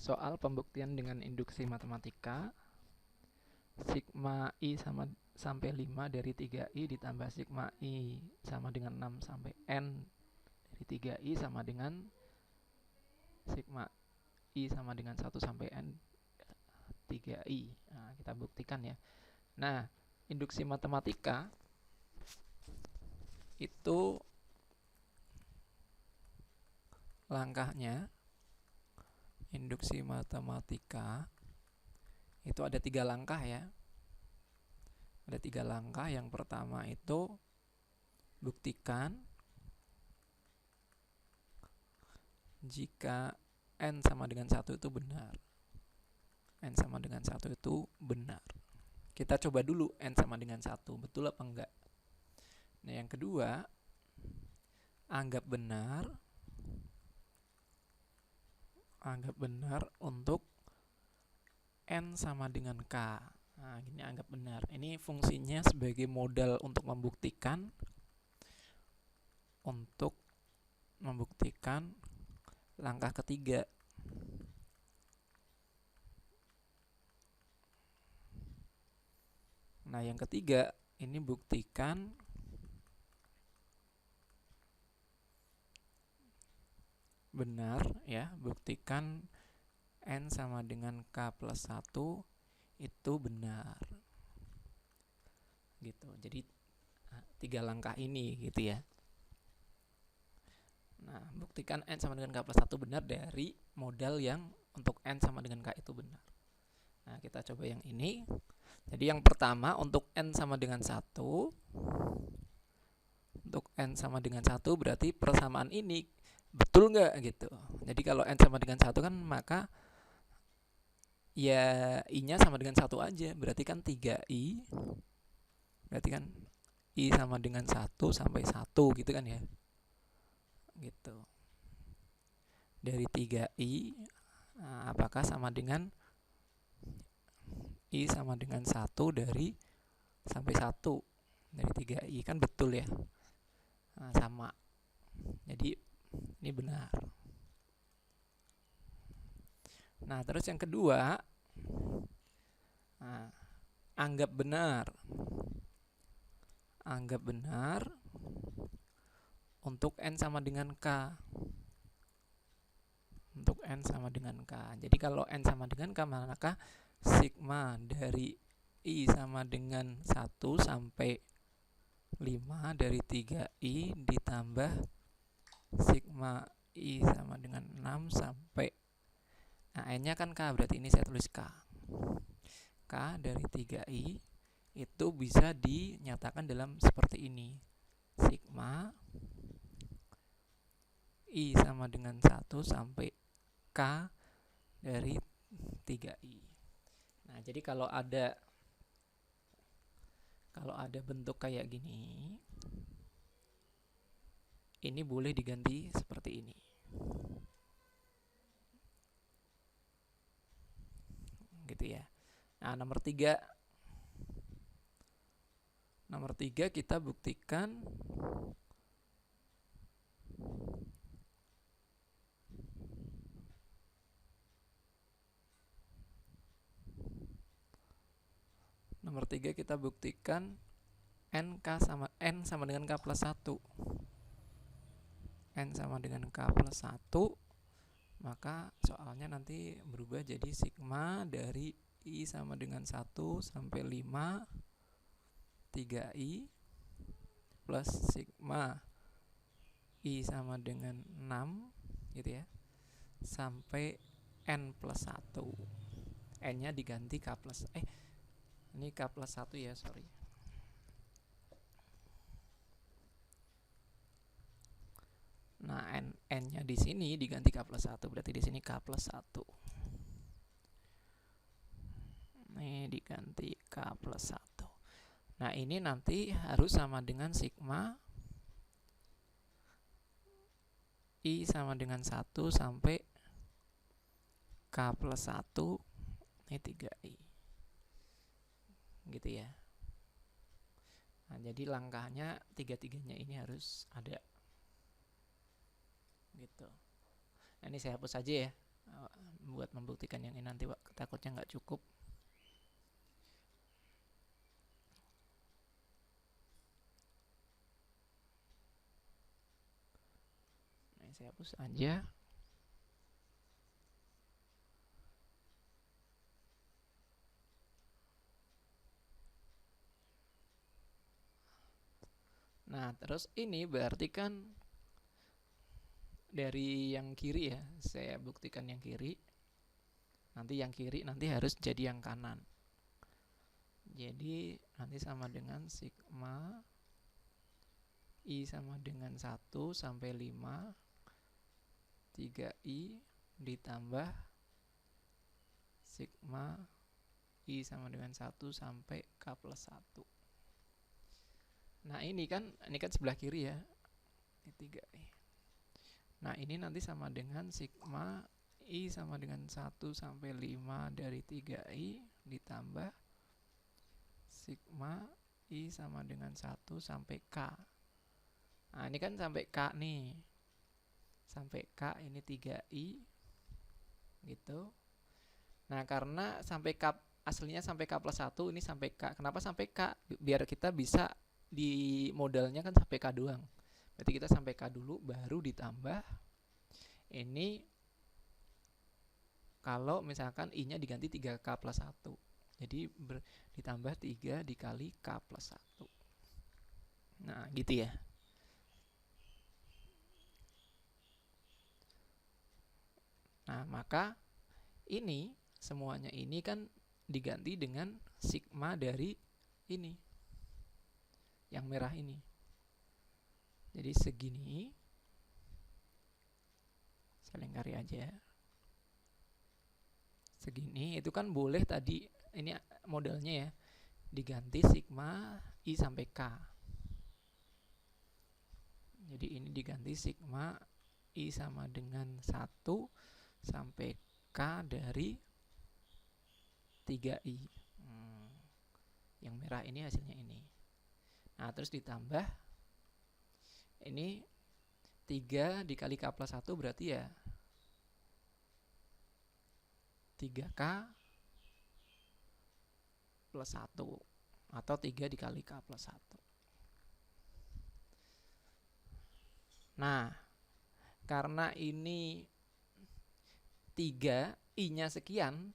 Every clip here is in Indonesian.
Soal pembuktian dengan induksi matematika, sigma I sampai 5 dari 3I ditambah sigma I sama dengan 6 sampai N dari 3I sama dengan sigma I sama dengan 1 sampai N 3I. Nah, kita buktikan ya. Nah, induksi matematika itu langkahnya, induksi matematika itu ada 3 langkah ya. Ada 3 langkah. Yang pertama itu buktikan jika N sama dengan 1 itu benar. N sama dengan 1 itu benar. Kita coba dulu N sama dengan 1, betul apa enggak. Nah, yang kedua, anggap benar untuk N sama dengan K. Nah, gini anggap benar. Ini fungsinya sebagai modal untuk membuktikan langkah ketiga. Nah, yang ketiga ini buktikan benar ya, buktikan N sama dengan K plus 1 itu benar. Gitu. Jadi 3 langkah ini gitu ya. Nah, buktikan N sama dengan K plus 1 benar dari modal yang untuk N sama dengan K itu benar. Nah, kita coba yang ini. Jadi yang pertama untuk N sama dengan 1. Untuk N sama dengan 1 berarti persamaan ini betul nggak gitu. Jadi kalau N sama dengan 1 kan maka ya I-nya sama dengan 1 aja. Berarti kan 3I. Berarti kan I sama dengan 1 sampai 1 gitu kan ya. Gitu. Dari 3I apakah sama dengan I sama dengan 1 dari sampai 1 dari 3I, kan betul ya. Nah, sama. Jadi ini benar. Nah, terus yang kedua, anggap benar untuk N sama dengan K. Untuk N sama dengan K. Jadi kalau N sama dengan K, maka sigma dari I sama dengan 1 sampai 5 dari 3I ditambah sigma I sama dengan 6 sampai N-nya kan K, berarti ini saya tulis K. K dari 3I itu bisa dinyatakan dalam seperti ini. Sigma I sama dengan 1 sampai K dari 3I. Nah, jadi kalau ada bentuk kayak gini, ini boleh diganti seperti ini. Gitu ya. Nah, nomor 3 kita buktikan N sama dengan K plus 1. N sama dengan K plus 1, maka soalnya nanti berubah jadi sigma dari I sama dengan 1 sampai 5 3I plus sigma I sama dengan 6 gitu ya, sampai N plus 1. N-nya diganti K plus ini K plus 1 ya, sorry. Nah, N-nya di sini diganti K plus 1, berarti di sini K plus 1. Ini diganti K plus 1. Nah, ini nanti harus sama dengan sigma I sama dengan 1 sampai K plus 1, ini 3I. Gitu ya. Nah, jadi langkahnya tiga-tiganya ini harus ada. Gitu. Nah, ini saya hapus aja ya. buat membuktikan yang ini nanti takutnya nggak cukup. Nah, saya hapus aja. Nah, terus ini berarti kan dari yang kiri ya, saya buktikan yang kiri. Nanti yang kiri nanti harus jadi yang kanan. Jadi nanti sama dengan sigma I sama dengan 1 sampai 5 3I ditambah sigma I sama dengan 1 sampai K plus 1. Nah ini kan sebelah kiri ya, ini 3I. Nah ini nanti sama dengan sigma I sama dengan 1 sampai 5 dari 3I ditambah sigma I sama dengan 1 sampai K. Nah ini kan sampai K nih, sampai K ini 3I gitu. Nah karena sampai K aslinya sampai K plus 1, ini sampai K. Kenapa sampai K? Biar kita bisa di modalnya kan sampai K doang. Berarti kita sampai K dulu baru ditambah ini kalau misalkan I-nya diganti 3K plus 1. Jadi ditambah 3 dikali K plus 1. Nah gitu ya. Nah maka ini semuanya ini kan diganti dengan sigma dari ini, yang merah ini. Jadi segini, saya lingkari aja. Segini itu kan boleh tadi, ini modelnya ya, diganti sigma I sampai K. Jadi ini diganti sigma I sama dengan 1 sampai K dari 3I. Yang merah ini hasilnya ini. Nah terus ditambah ini 3 dikali K plus 1 berarti ya 3K plus 1 atau 3 dikali K plus 1. Nah karena ini 3 I-nya sekian,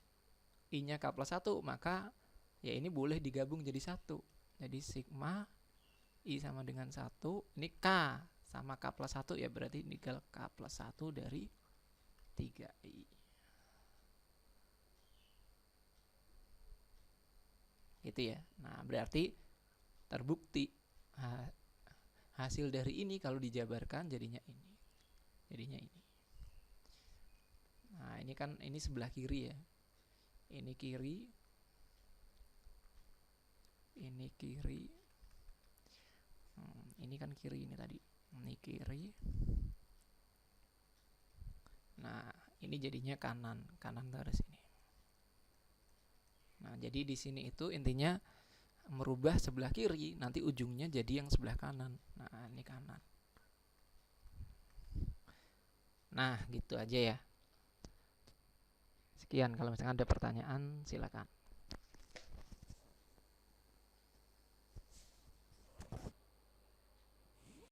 I-nya K plus 1, maka ya ini boleh digabung jadi 1. Jadi sigma I sama dengan 1, ini K sama K plus 1 ya, berarti tinggal K plus 1 dari 3I. Gitu ya. Nah berarti terbukti hasil dari ini kalau dijabarkan jadinya ini. Nah ini kan ini sebelah kiri ya. Ini kiri. Ini kiri. Ini kan kiri ini tadi. Ini kiri. Nah ini jadinya kanan terus ini. Nah jadi di sini itu intinya merubah sebelah kiri, nanti ujungnya jadi yang sebelah kanan. Nah ini kanan. Nah gitu aja ya. Sekian, kalau misalkan ada pertanyaan silakan.